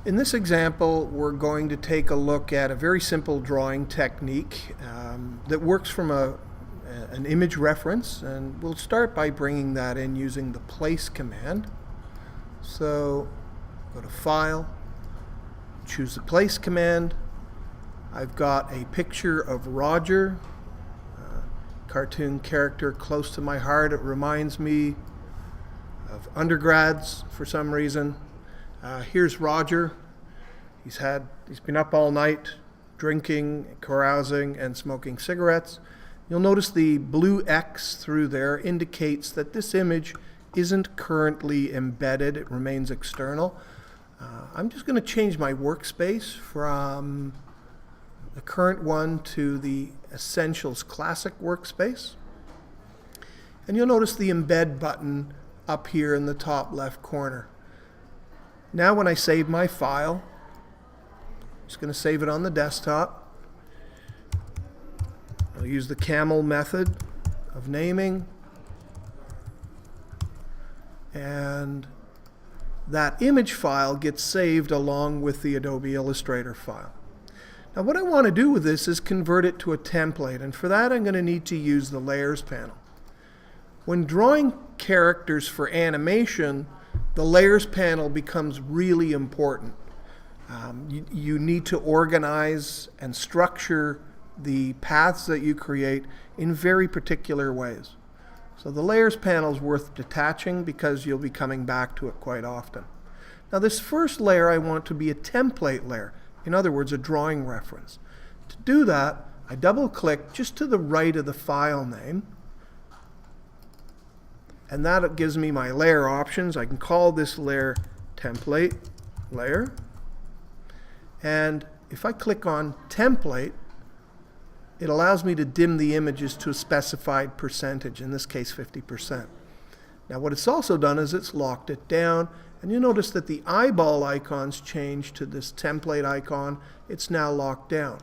In this example, we're going to take a look at a very simple drawing technique that works from an image reference, and we'll start by bringing that in using the place command. So go to File, choose the place command. I've got a picture of Roger, a cartoon character close to my heart. It reminds me of undergrads for some reason. Here's Roger. He's been up all night drinking, carousing, and smoking cigarettes. You'll notice the blue X through there indicates that this image isn't currently embedded. It remains external. I'm just going to change my workspace from the current one to the Essentials Classic workspace. And you'll notice the embed button up here in the top left corner. Now when I save my file, I'm just going to save it on the desktop. I'll use the camel method of naming, and that image file gets saved along with the Adobe Illustrator file. Now what I want to do with this is convert it to a template, and for that I'm going to need to use the Layers panel. When drawing characters for animation, the Layers panel becomes really important. You need to organize and structure the paths that you create in very particular ways. So the Layers panel is worth detaching because you'll be coming back to it quite often. Now this first layer I want to be a template layer, in other words a drawing reference. To do that, I double click just to the right of the file name, and that gives me my layer options. I can call this layer template layer, and if I click on template, it allows me to dim the images to a specified percentage, in this case 50%. Now what it's also done is it's locked it down, and you notice that the eyeball icons change to this template icon. It's now locked down.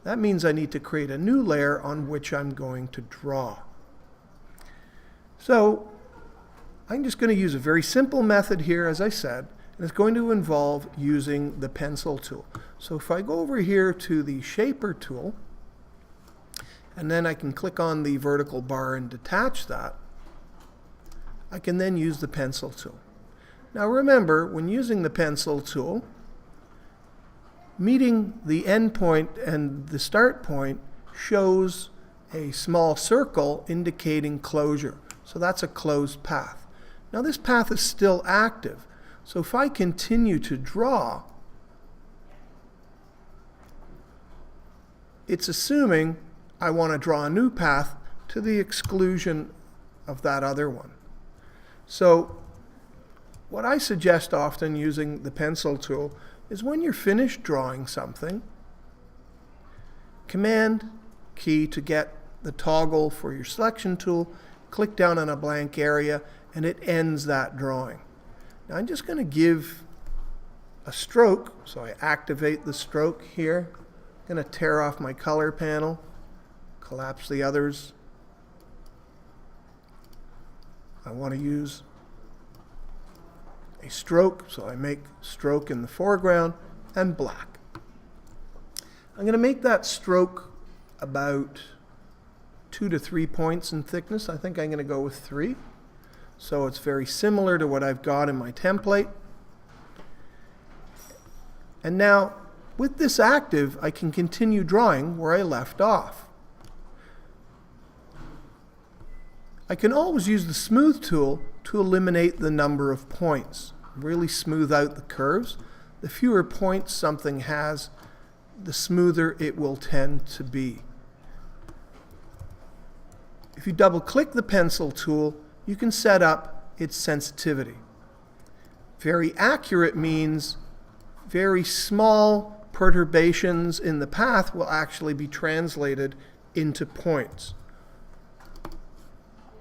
That means I need to create a new layer on which I'm going to draw. So I'm just going to use a very simple method here, as I said, and it's going to involve using the pencil tool. So if I go over here to the shaper tool, and then I can click on the vertical bar and detach that, I can then use the pencil tool. Now remember, when using the pencil tool, meeting the end point and the start point shows a small circle indicating closure. So that's a closed path. Now this path is still active. So if I continue to draw, it's assuming I want to draw a new path to the exclusion of that other one. So what I suggest often using the pencil tool is when you're finished drawing something, Command key to get the toggle for your selection tool, click down on a blank area, and it ends that drawing. Now I'm just going to give a stroke, so I activate the stroke here. I'm going to tear off my color panel, collapse the others. I want to use a stroke, so I make stroke in the foreground and black. I'm going to make that stroke about 2 to 3 points in thickness. I think I'm going to go with 3. So it's very similar to what I've got in my template. And now, with this active, I can continue drawing where I left off. I can always use the Smooth tool to eliminate the number of points. Really smooth out the curves. The fewer points something has, the smoother it will tend to be. If you double-click the pencil tool, you can set up its sensitivity. Very accurate means very small perturbations in the path will actually be translated into points.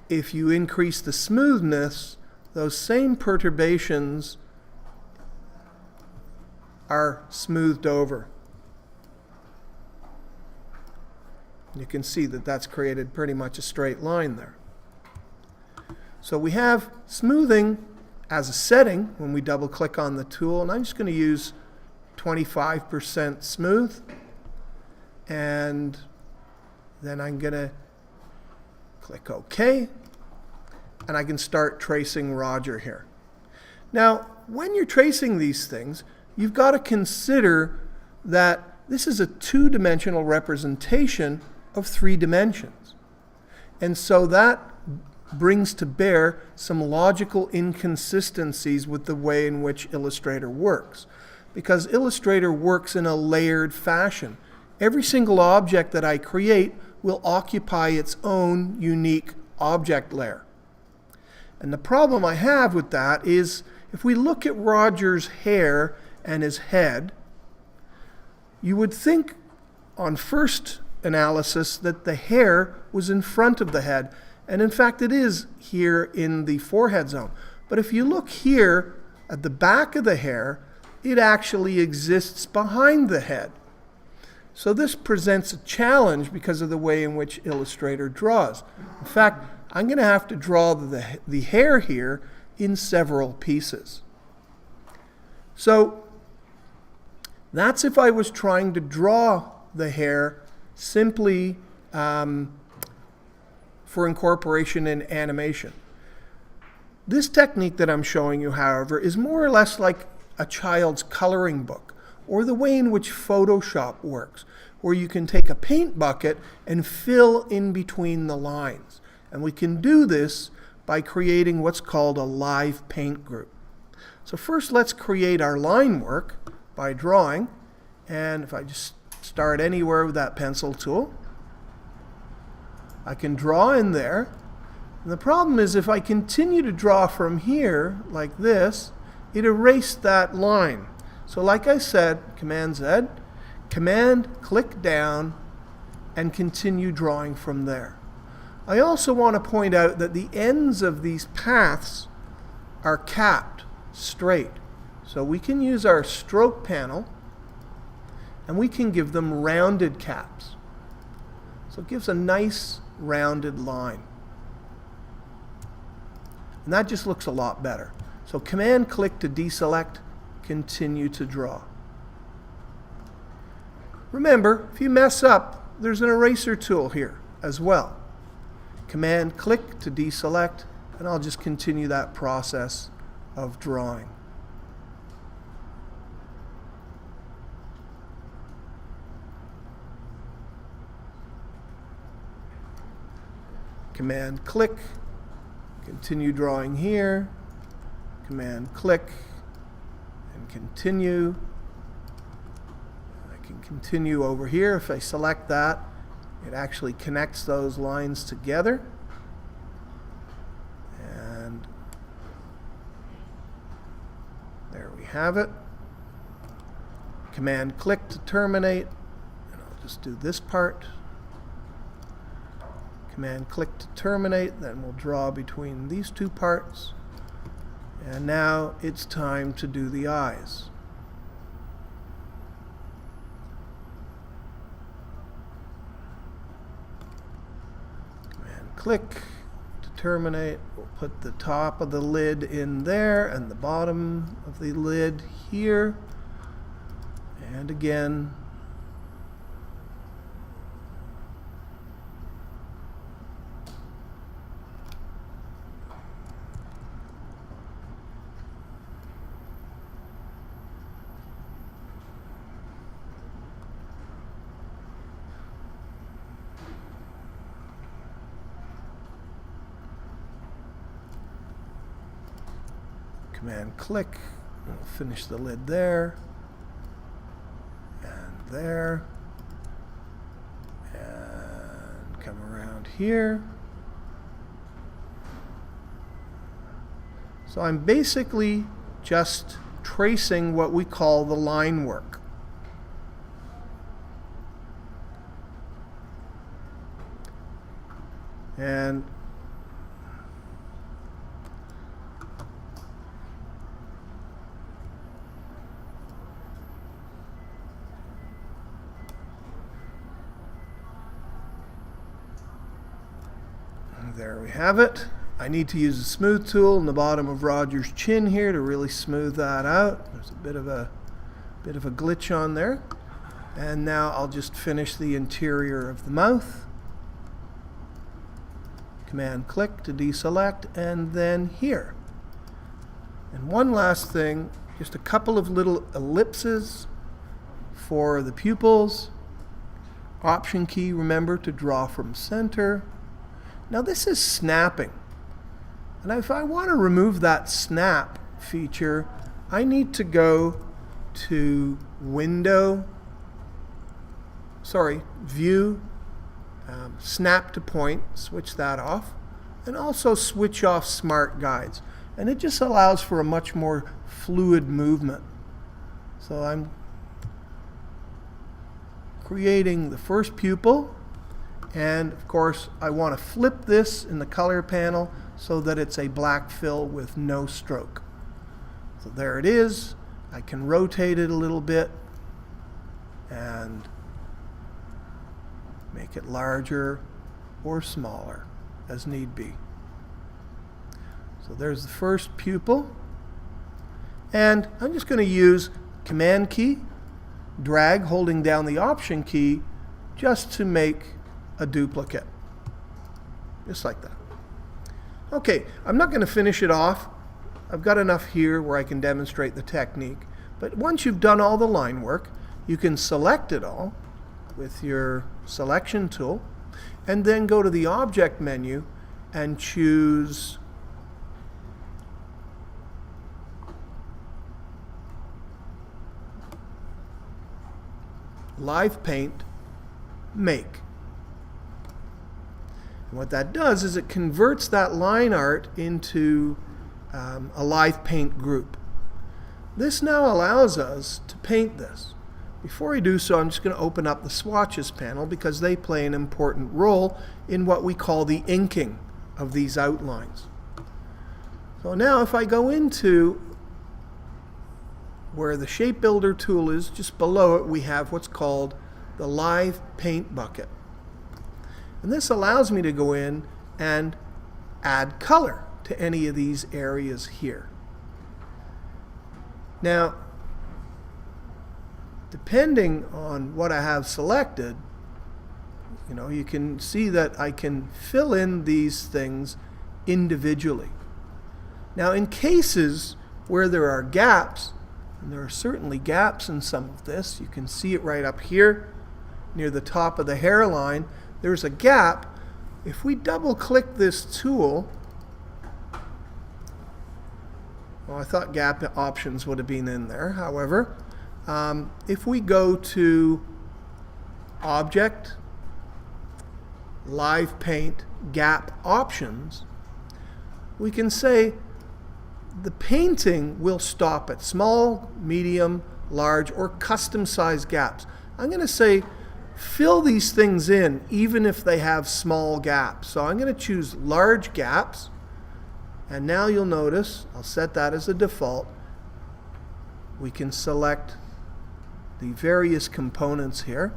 If you increase the smoothness, those same perturbations are smoothed over. You can see that that's created pretty much a straight line there. So we have smoothing as a setting when we double click on the tool, and I'm just going to use 25% smooth. And then I'm going to click OK. And I can start tracing Roger here. Now, when you're tracing these things, you've got to consider that this is a two-dimensional representation of 3 dimensions. And so that brings to bear some logical inconsistencies with the way in which Illustrator works. Because Illustrator works in a layered fashion. Every single object that I create will occupy its own unique object layer. And the problem I have with that is if we look at Roger's hair and his head, you would think on first analysis that the hair was in front of the head. And in fact, it is here in the forehead zone. But if you look here at the back of the hair, it actually exists behind the head. So this presents a challenge because of the way in which Illustrator draws. In fact, I'm going to have to draw the hair here in several pieces. So that's if I was trying to draw the hair simply for incorporation in animation. This technique that I'm showing you, however, is more or less like a child's coloring book, or the way in which Photoshop works, where you can take a paint bucket and fill in between the lines. And we can do this by creating what's called a LivePaint group. So first let's create our line work by drawing. And if I just start anywhere with that pencil tool, I can draw in there. And the problem is if I continue to draw from here like this, it erased that line. So like I said, Command Z, Command click down, and continue drawing from there. I also want to point out that the ends of these paths are capped straight. So we can use our stroke panel and we can give them rounded caps. So it gives a nice rounded line. And that just looks a lot better. So Command click to deselect, continue to draw. Remember, if you mess up, there's an eraser tool here as well. Command click to deselect, and I'll just continue that process of drawing. Command click, continue drawing here. Command click and continue. I can continue over here. If I select that, it actually connects those lines together. And there we have it. Command click to terminate. And I'll just do this part. Command click to terminate. Then we'll draw between these two parts. And now it's time to do the eyes. Command click to terminate. We'll put the top of the lid in there and the bottom of the lid here. And again, Command click, we'll finish the lid there, and there, and come around here. So I'm basically just tracing what we call the line work. And there we have it. I need to use the smooth tool in the bottom of Roger's chin here to really smooth that out. There's a bit Bit of a glitch on there. And now I'll just finish the interior of the mouth. Command click to deselect, and then here. And one last thing, just a couple of little ellipses for the pupils. Option key, remember, to draw from center. Now this is snapping. And if I want to remove that snap feature, I need to go to View, Snap to Point, switch that off, and also switch off Smart Guides. And it just allows for a much more fluid movement. So I'm creating the first pupil, and of course I want to flip this in the color panel so that it's a black fill with no stroke. So there it is. I can rotate it a little bit and make it larger or smaller as need be. So there's the first pupil, and I'm just going to use Command key, drag holding down the Option key just to make a duplicate, just like that. Okay, I'm not going to finish it off. I've got enough here where I can demonstrate the technique, but once you've done all the line work, you can select it all with your selection tool, and then go to the Object menu and choose LivePaint Make. And what that does is it converts that line art into a LivePaint group. This now allows us to paint this. Before I do so, I'm just going to open up the swatches panel because they play an important role in what we call the inking of these outlines. So now if I go into where the Shape Builder tool is, just below it we have what's called the LivePaint bucket. And this allows me to go in and add color to any of these areas here. Now, depending on what I have selected, you can see that I can fill in these things individually. Now, in cases where there are gaps, and there are certainly gaps in some of this, you can see it right up here near the top of the hairline, there's a gap. If we double click this tool, well, I thought gap options would have been in there. However, if we go to Object, LivePaint, Gap Options, we can say the painting will stop at small, medium, large, or custom size gaps. I'm going to say fill these things in even if they have small gaps. So I'm going to choose large gaps, and now you'll notice, I'll set that as a default, we can select the various components here.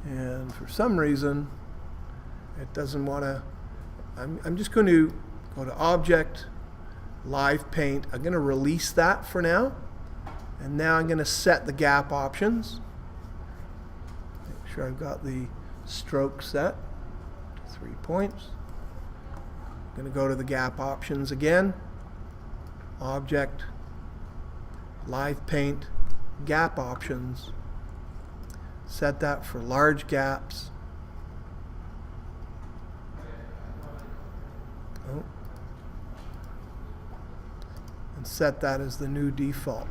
And for some reason, it doesn't want to, I'm just going to go to Object, LivePaint. I'm going to release that for now. And now I'm going to set the gap options. Make sure I've got the stroke set to 3 points. I'm going to go to the gap options again. Object, LivePaint, gap options. Set that for large gaps. Oh. And set that as the new default.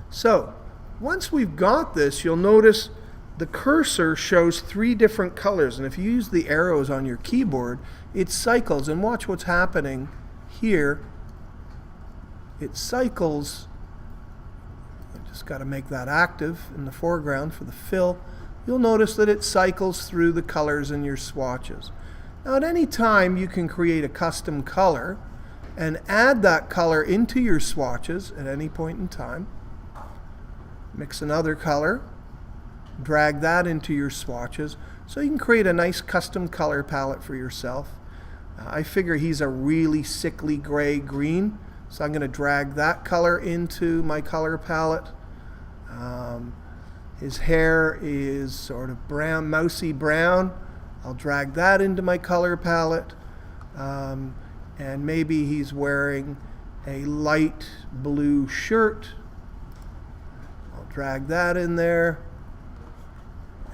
So, once we've got this, you'll notice the cursor shows 3 different colors, and if you use the arrows on your keyboard, it cycles. And watch what's happening here. It cycles. I just got to make that active in the foreground for the fill. You'll notice that it cycles through the colors in your swatches. Now, at any time, you can create a custom color and add that color into your swatches at any point in time. Mix another color, drag that into your swatches so you can create a nice custom color palette for yourself. I figure he's a really sickly gray green, so I'm going to drag that color into my color palette. His hair is sort of brown, mousy brown. I'll drag that into my color palette. And maybe he's wearing a light blue shirt. I'll drag that in there.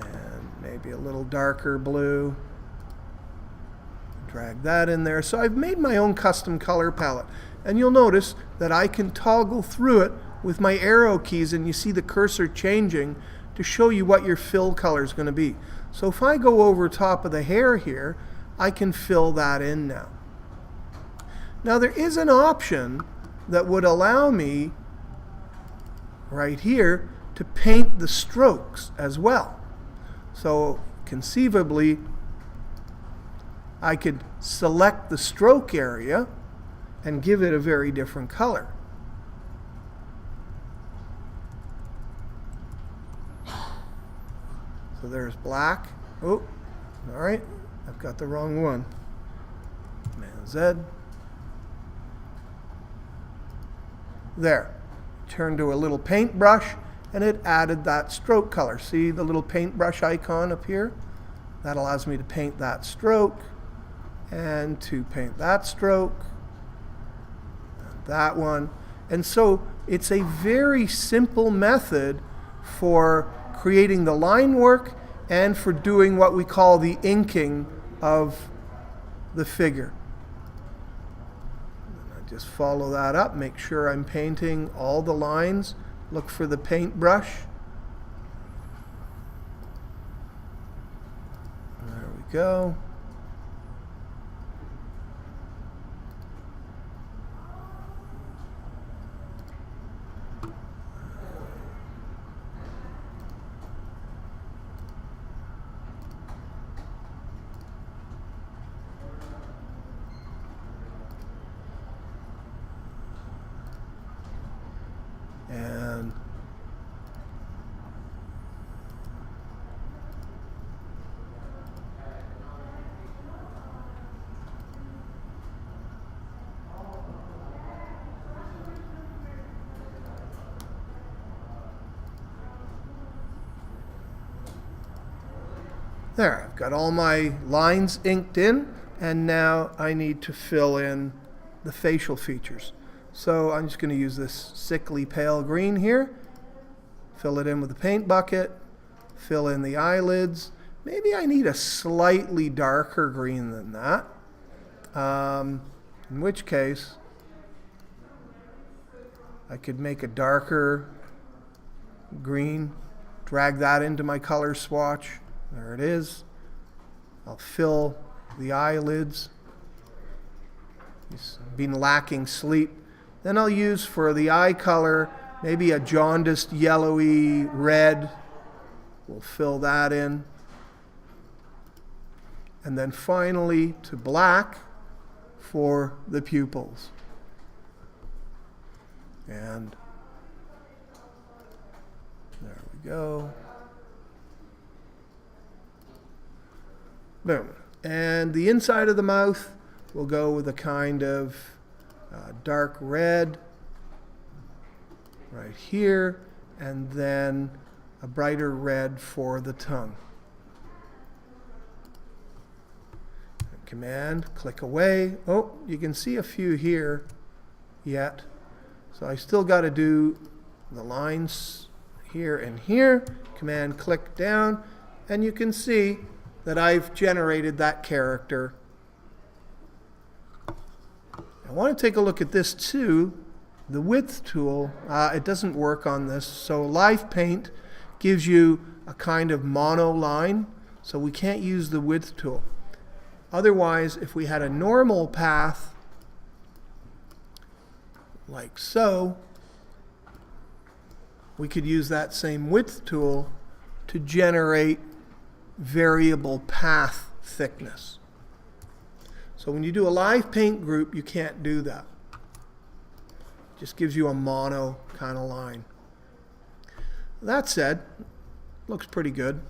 And maybe a little darker blue. Drag that in there. So I've made my own custom color palette. And you'll notice that I can toggle through it with my arrow keys, and you see the cursor changing to show you what your fill color is going to be. So if I go over top of the hair here, I can fill that in now. Now there is an option that would allow me right here to paint the strokes as well. So conceivably, I could select the stroke area and give it a very different color. So there's black. Oh, all right, I've got the wrong one. Command Z. There. Turned to a little paintbrush, and it added that stroke color. See the little paintbrush icon up here? That allows me to paint that stroke, and to paint that stroke, and that one. And so it's a very simple method for creating the line work and for doing what we call the inking of the figure. And I just follow that up, make sure I'm painting all the lines, look for the paintbrush. There we go. And there, I've got all my lines inked in, and now I need to fill in the facial features. So I'm just going to use this sickly pale green here, fill it in with the paint bucket, fill in the eyelids. Maybe I need a slightly darker green than that, in which case I could make a darker green, drag that into my color swatch. There it is. I'll fill the eyelids. He's been lacking sleep. Then I'll use for the eye color maybe a jaundiced yellowy red. We'll fill that in. And then finally to black for the pupils. And there we go. Boom. And the inside of the mouth will go with a kind of dark red right here, and then a brighter red for the tongue. Command, click away. Oh, you can see a few here yet. So I still got to do the lines here and here. Command, click down, and you can see that I've generated that character. I want to take a look at this too. The width tool, it doesn't work on this. So LivePaint gives you a kind of mono line, so we can't use the width tool. Otherwise, if we had a normal path, like so, we could use that same width tool to generate variable path thickness. So when you do a LivePaint group, you can't do that. It just gives you a mono kind of line. That said, Looks pretty good.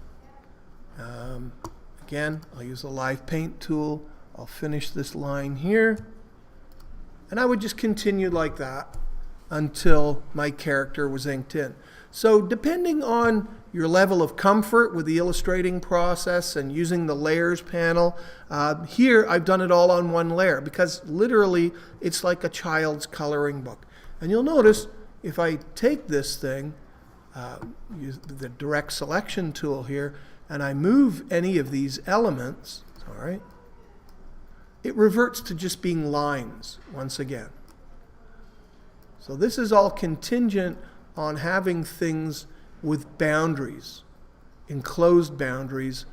Again, I'll use the LivePaint tool. I'll finish this line here. And I would just continue like that until my character was inked in. So depending on your level of comfort with the illustrating process and using the layers panel, here I've done it all on one layer because literally it's like a child's coloring book. And you'll notice if I take this thing, use the direct selection tool here, and I move any of these elements, all right, it reverts to just being lines once again. So this is all contingent on having things with boundaries, enclosed boundaries,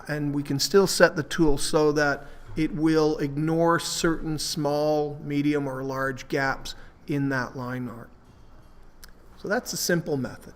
and we can still set the tool so that it will ignore certain small, medium, or large gaps in that line art. So that's a simple method.